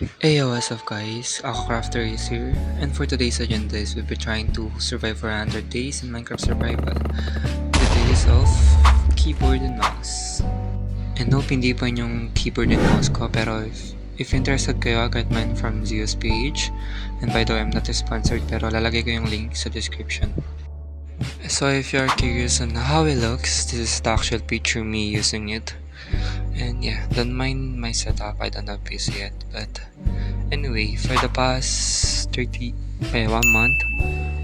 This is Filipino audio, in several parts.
Hey, what's up guys? Ako Crafter is here, and for today's agenda is we'll be trying to survive for 100 days in Minecraft Survival. The days of keyboard and mouse. And nope, hindi pa yun yung keyboard and mouse ko, pero if interested kayo, I got mine from Zio's page. And by the way, I'm not sponsored, pero lalagay ko yung link sa description. So if you're curious on how it looks, this is the actual picture me using it. And yeah, don't mind my setup, I don't have PC yet, but anyway, for the past 1 month,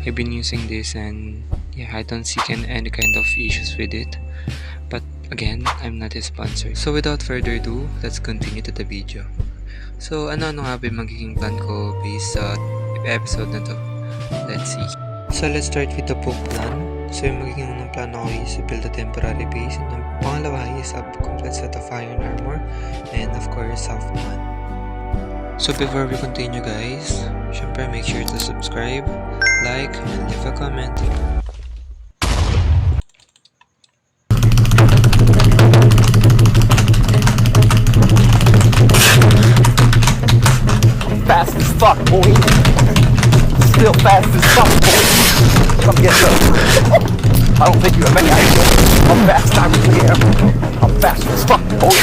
I've been using this and yeah, I don't see any kind of issues with it. But again, I'm not a sponsor. So without further ado, let's continue to the video. So ano nga ba yung magiging plan ko based sa episode na to? Let's see. So let's start with the book plan. So yung magiging unang plano ko is build a temporary base, and yung pangalawa is a complete set of iron armor, and of course have fun. So before we continue guys, syempre make sure to subscribe, like, and leave a comment. Fast as fuck, boy. Still fast as fuck, boy. Come get some. I don't think you have any idea how fast I really am. I'm fast as fuck, boy.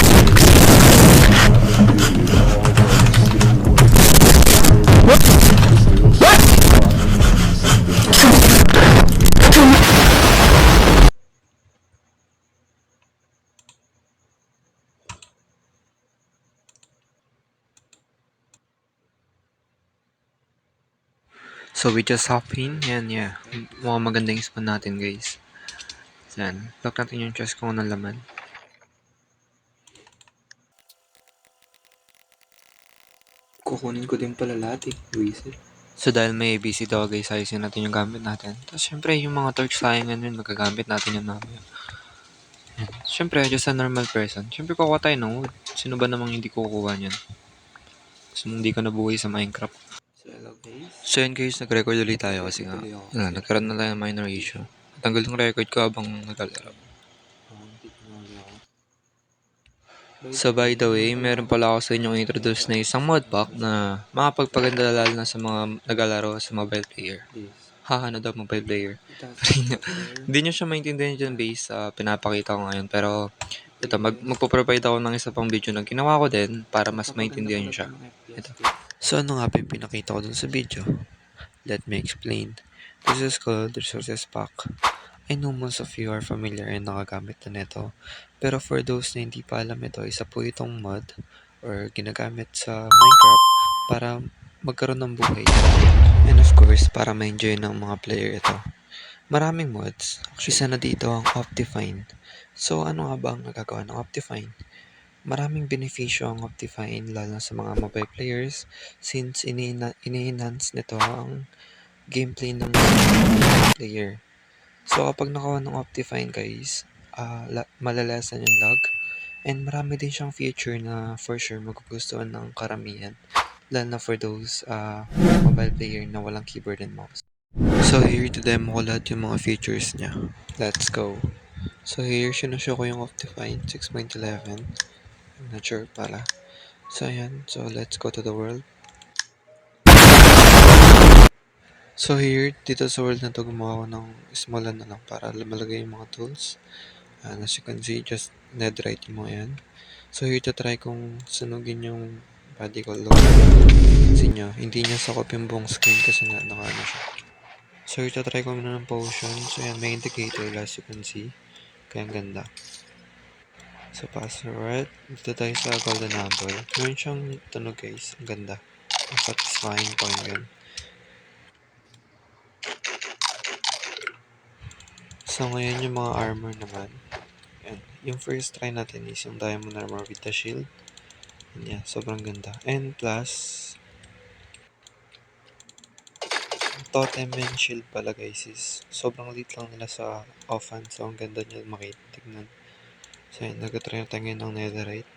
So we just hop in, and yeah, mukhang maganda yung spawn natin guys. Yan, lock natin yung chest kung anong laman. Kukunin ko din pala lahat eh, wizard. So dahil may ABC daw guys, ayusin natin yung gamit natin. Tapos syempre yung mga torch sayangan yun, magagamit natin yun mamaya. Yan. Syempre, just a normal person. Syempre kukuha tayo ng wood. Sino ba namang hindi kukuha niyan? So hindi ka nabuhay sa Minecraft. So yun guys, nag-record ulit tayo kasi nga, nagkaroon na tayo ng minor issue. Tanggal yung record ko habang naglalaro. So by the way, meron pala ako sa inyong introduce na isang modpack na makapagpaganda lalo na sa mga naglalaro sa mobile player. Ano daw mobile player? Hindi nyo siya maintindihan dyan based sa pinapakita ko ngayon, pero ito, magpo-provide ako ng isa pang video na ginawa ko din para mas maintindihan nyo siya. Ito. So ano nga ba yung pinakita ko dun sa video? Let me explain. This is called Resources Pack. I know most of you are familiar and nakagamit na nito. Pero for those na hindi pa alam ito, isa po itong mod or ginagamit sa Minecraft para magkaroon ng buhay. And of course, para ma-enjoy ng mga player ito. Maraming mods. Isa na dito ang Optifine. So ano nga ba ang nagagawa ng Optifine? Maraming benepisyo ang Optifine lalo sa mga mobile players since ini-enhance nito ang gameplay ng player. So kapag nakawa ng Optifine guys, malalasan yung lag, and marami din siyang feature na for sure magugustuhan ng karamihan, lalo na for those mobile player na walang keyboard and mouse. So here to demo ko lahat yung mga features niya. Let's go. So here, sinushow ko yung Optifine 6.11. I'm not sure pala. So ayan, so let's go to the world. So here, dito sa world na to, gumawa ko ng small na lang para malagay yung mga tools. And as you can see, just netherite mo yan. So here to try kung sunugin yung body ko load. Kasi nyo, hindi niya sakop yung buong screen kasi nga nakaano siya. So here to try ko muna ng potion. So yan, may indicator as you can see. Kaya ang ganda. So pass right. Dito tayo sa golden apple. Meron siyang tunog guys. Ang ganda. Ang satisfying point yun. So ngayon yung mga armor naman. Yan. Yung first try natin is yung diamond armor with the shield. And yeah, sobrang ganda. And plus, totem and shield pala guys is sobrang lit lang nila sa offhand. So ang ganda niya makitignan. So yan, nag-try na tayo ngayon ng netherite.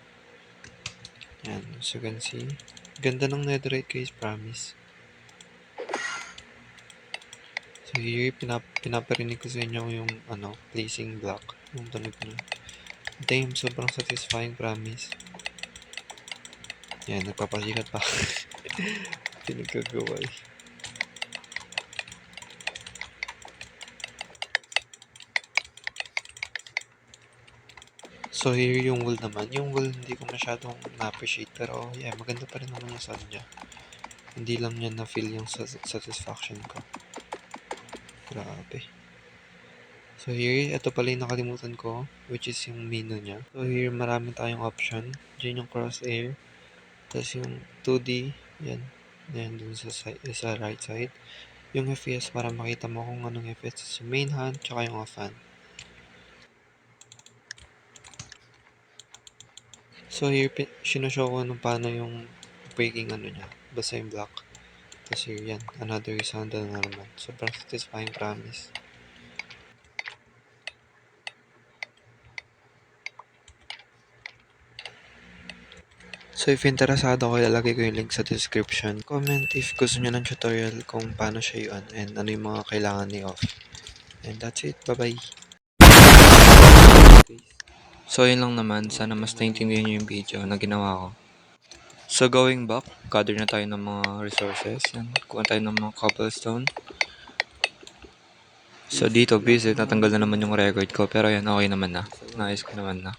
Yan, so you can see. Ganda ng netherite guys, promise. So here, pinaparinig ko sa inyo yung placing block. Yung tunog niya. Damn, sobrang satisfying, promise. Yan, nagpapasikat pa. Pinagkagaway. So here yung wool naman. Yung wool hindi ko masyadong na-appreciate pero yeah, maganda pa rin naman yung sound niya. Hindi lang niya na-feel yung satisfaction ko. Grabe. So here, ito pala yung nakalimutan ko, which is yung menu niya. So here, marami tayong option. Diyan yung crosshair. Tapos yung 2D, yan. Yan dun sa right side. Yung FPS para makita mo kung anong FPS. Yung main hand, tsaka yung off-hand. So here, sinushow ko nung paano yung breaking ano niya. Basta yung block. Tapos here, yan. Another is handle na naman. Sobrang satisfying, promise. So if interesado ko, ilalagay ko yung link sa description. Comment if gusto nyo ng tutorial kung paano siya yun and ano yung mga kailangan i-off. And that's it. Bye-bye! So yun lang naman. Sana mas naintindihan nyo yung video na ginawa ko. So going back, gather na tayo ng mga resources. Yan. Kuha tayo ng mga cobblestone. So dito, visit, natanggal na naman yung record ko. Pero yan, okay naman na. Naayos ko naman na.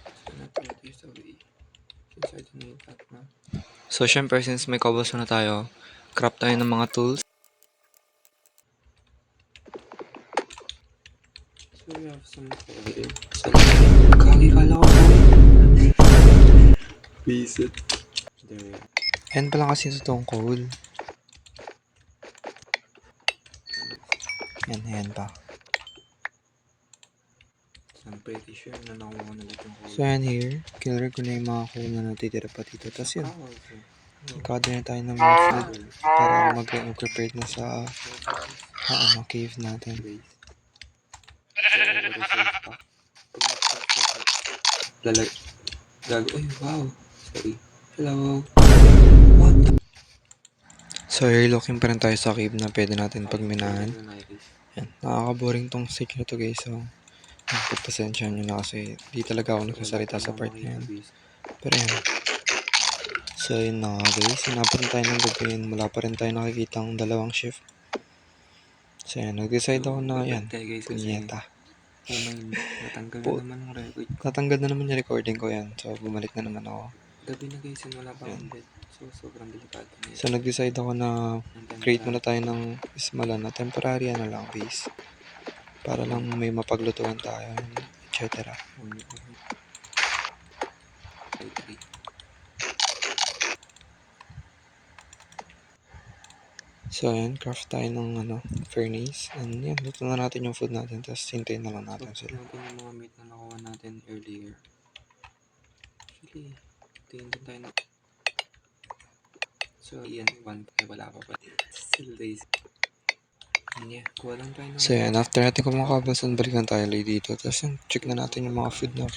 So syempre, since may cobblestone na tayo, craft tayo ng mga tools. So we have some coal. So, kagi kala ko po. Visit. There. Yan pala kasi totoong coal. Yan pa. I'm pretty sure na nakuha ko na dito yung coal. So yan here, killer ko na yung mga coal na natitira pa dito. Tapos yun, i-gather na tayo ng mga food para mag-prepare na sa cave natin. Ay, wow. Sorry. Hello. What? So, here looking pa rin tayo sa cave na pwede natin pagminahan. Yan. Nakaka-boring tong stage na to guys. So, pagpasensya nyo na kasi di talaga ako nagsasalita sa part na yan. Pero yan. So, yun na nga guys. Sinapan tayo ng gabi yun. Wala pa rin tayo nakikita ang dalawang shift. So, yan. Nag-decide ako na yan. Punyeta. Natanggal na naman yung recording ko yan. So, bumalik na naman ako. Gabi na guys, wala pa akong bed. So, sobrang delikado na. So, nag-decide ako na create muna tayo ng ismala na temporary ano lang base. Para lang may mapaglutuan tayo, etc. So, ayan, craft tayo ng furnace. And yan, luto na natin yung food natin. Tapos, hintayin na lang natin sila. Ito yung mga meat na nakuha natin earlier. Actually, tingin din tayo na. So, yan, wala pa pa. Still days. Yeah, kuha lang tayo ng. So, yan, after natin kumakabas, balikan tayo ulit dito. Tapos, yan, check na natin yung mga food na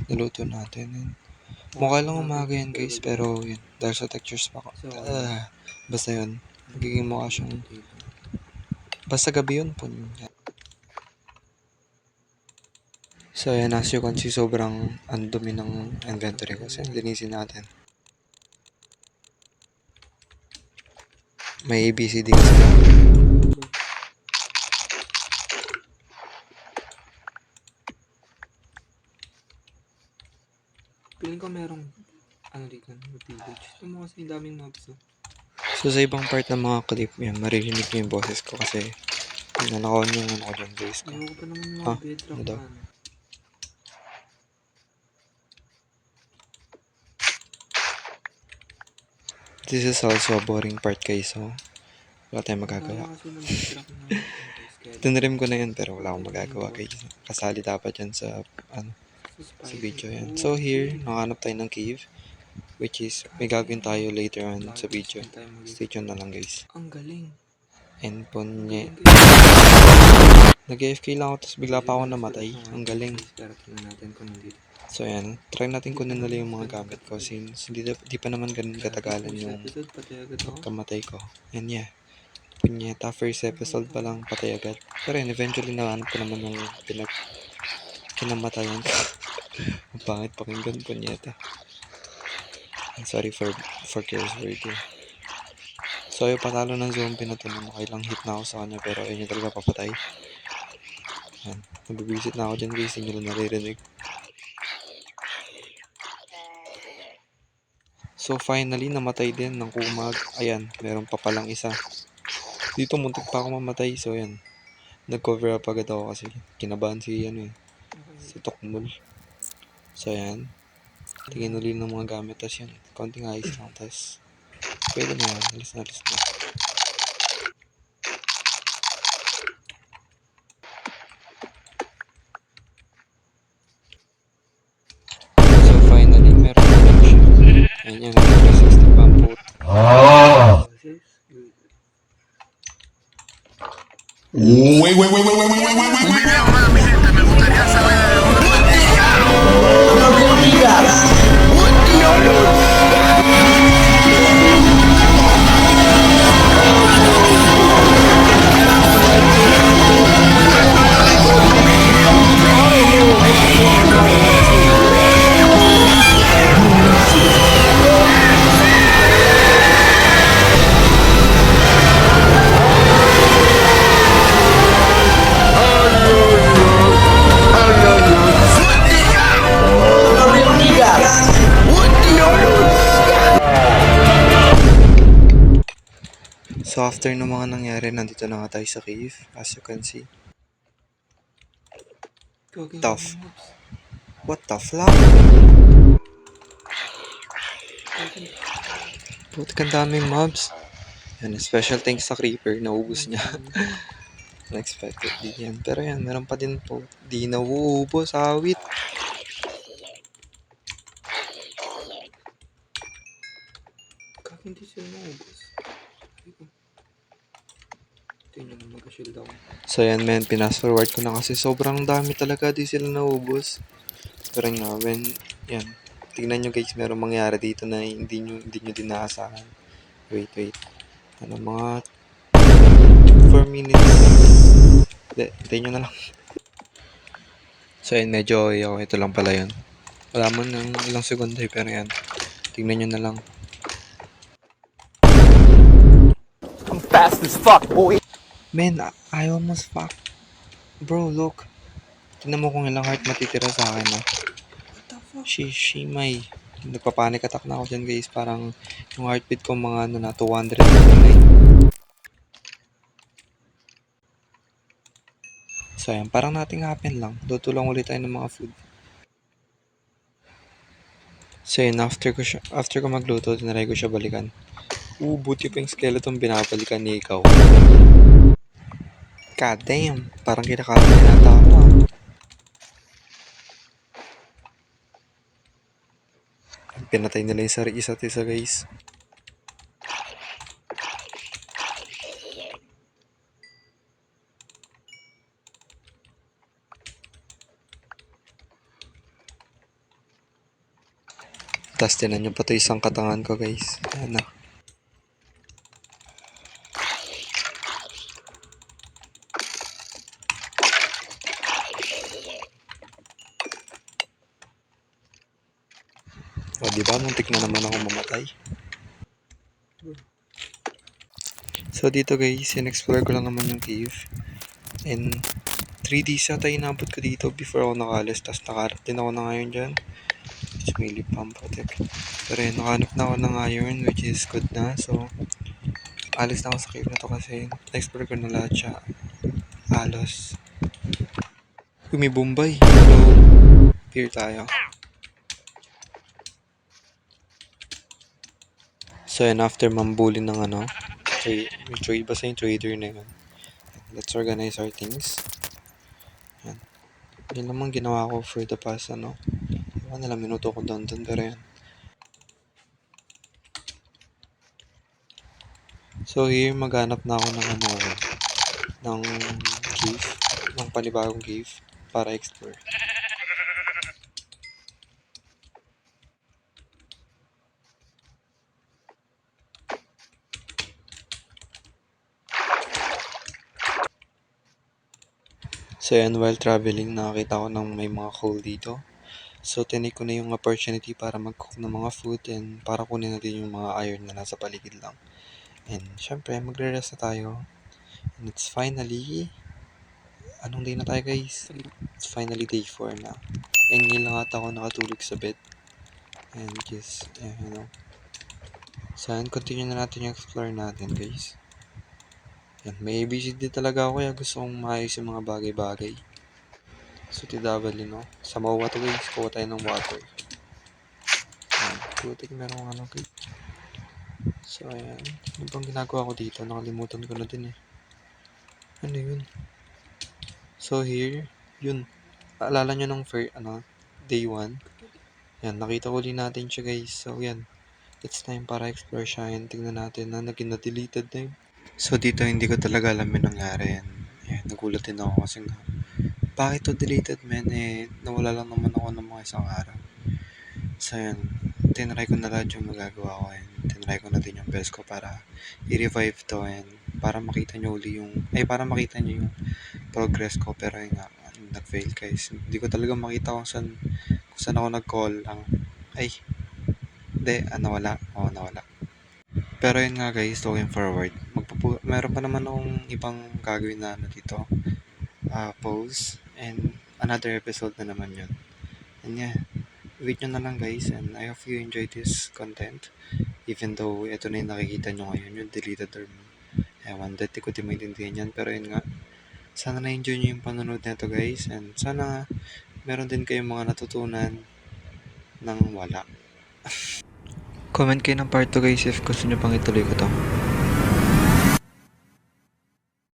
naluto natin. And, mukha lang umaga yan, guys. Pero, yun, dahil sa textures pa ko. Basta yun. Magiging mukha siyang basta gabi yun po. So ayan, as you can see, sobrang andumi ng inventory kasi linisin natin. May ABCD kasi. Piling ko merong dito, village. Ito mo kasi daming mobs. So sa ibang part ng mga clip yan, maririnig mo yung boses ko kasi nanakawan yung ko dyan guys ko. Ayoko pa naman mga bedrock na. This is also a boring part guys, so wala tayong magagawa. Tinrim ko na yan pero wala akong magagawa guys. Kasali dapat yan sa sa video yan. So here, nakahanap tayo ng cave. Which is, may gagawin tayo later on sa video. Stay tuned na lang guys. Ang galing. And ponye. Nag-AFK lang ako tapos bigla pa ako namatay. Ang galing. So yan, try natin kunin nila yung mga gamit ko since di pa naman ganun katagalan yung kamatay ko. And yeah, punyeta, first episode pa lang patay agad. Pero yun, eventually nahanap ko naman yung kinamatayan ko. Ang pangit pakinggan, punyeta. Sorry for curse word eh. So yung patalo ng zombie na to, nakailang hit na ako sa kanya pero ayun yung talaga papatay. Yan. Nabibisit na ako dyan guys, hindi nyo lang naririnig. So finally, namatay din ng kumag. Ayan, meron pa palang isa. Dito muntik pa ako mamatay. So ayan, nag-cover up agad ako kasi kinabahan si Tokmul. So ayan, tingin ulit ng mga gamit. Tapos yan, konting ayos lang. Tapos pwede na yan, alis na. So finally, meron na rin siya. Ayan yan, 360 pump out. So after ng mga nangyari, nandito na nga tayo sa cave. As you can see. Tough. What the flap? Buti kang daming mobs. Yan, special thanks sa creeper. Naubos niya. Unexpectedly yan. Pero yan, meron pa din po. Di nauubos, awit. Hindi sila naubos. So yan men, pinas forward ko na kasi sobrang dami talaga, di sila naubos. Pero nga, yan. Tingnan nyo guys, merong mangyari dito na hindi nyo din naasahan. Wait. Ano, mga 4 minutes. Hindi nyo na lang. So yan, medyo okay. Ito lang pala yun. Wala man ng ilang segundo pero yan. Tingnan nyo na lang. I'm fast as fuck, boy. Men, I almost fuck. Bro, look. Tingnan mo kung ilang heart matitira sa akin, ha. What the fuck? Shimay. Nagpapanik attack na ako dyan, guys. Parang yung heartbeat ko mga 259. So, ayan. Parang nating happen lang. Tutulong ulit tayo ng mga food. So, yun. After ko magluto, tinaray ko siya balikan. Buti pa yung skeleton binabalikan ni ikaw. God damn. Parang kinakata ako, ah. Pinatay nila yung isa't isa guys. Tapos tinan nyo pa ito isang katangan ko guys. Ayan na. O diba, muntik na naman ako mamatay. So dito guys, in-explore ko lang naman yung cave. And 3 days yata inabot ko dito before ako nakalis. Tapos nakaharap din ako ng iron dyan. Which may lip pump protect. Pero yun, nakahanap na ako ng iron which is good na. So, alis na ako sa cave na to kasi na-explore ko na lahat siya. Alos. May Bombay. So, here tayo. So, and after mambulin ng basta yung trader na yun. Let's organize our things. Yan. Yan naman ginawa ko for the past, ewan nila, minuto ko doon, pero yan. So, here, maghanap na ako ng cave, ng panibagong cave para explore. So yan, while traveling, nakakita ko ng may mga coal dito. So, tinake ko na yung opportunity para mag-cook ng mga food and para kunin natin yung mga iron na nasa paligid lang. And, syempre, magre-rest na tayo. And it's finally... Anong day na tayo, guys? It's finally day 4 na. And ngayon lang ata ako nakatulog sa bed. And just, you know. So, and continue na natin yung explore natin, guys. Yan, may ABCD talaga ako kaya gusto kong maayos yung mga bagay-bagay. So, TW, no? Sa mawa to, guys. Kuha tayo ng water. Yan. Putik, meron ano, guys. So, ayan. Ano bang ginagawa ko dito? Nakalimutan ko na din eh. Ano yun? So, here, yun. Alala nyo nung day 1? Yan, nakita ko din natin siya, guys. So, yan. It's time para explore siya and tingnan natin na naging na-deleted na yun. So, dito hindi ko talaga alam yung nangyari. Yan, nagulat din ako kasi nga, bakit to deleted, man? Eh, nawala lang naman ako ng mga isang araw. So, yan. Tinry ko na lahat yung magagawa ko and tinry ko na din yung best ko para i-revive to and para makita nyo uli para makita nyo yung progress ko. Pero yun nga, nag-fail, guys. Hindi ko talaga makita kung saan ako nag-call lang. Nawala. Nawala. Pero yun nga, guys, looking forward. Meron pa naman akong ibang gagawin na dito. Post. And another episode na naman yun. And yeah, wait nyo na lang, guys. And I hope you enjoyed this content. Even though ito na yung nakikita nyo ngayon, yung deleted term. Ewan, dati ko di maintindihan yan. Pero yun nga, sana na-enjoy nyo yung panonood nito, guys. And sana meron din kayong mga natutunan ng wala. Comment kayo ng part 2, guys, if gusto nyo pang ituloy ko to.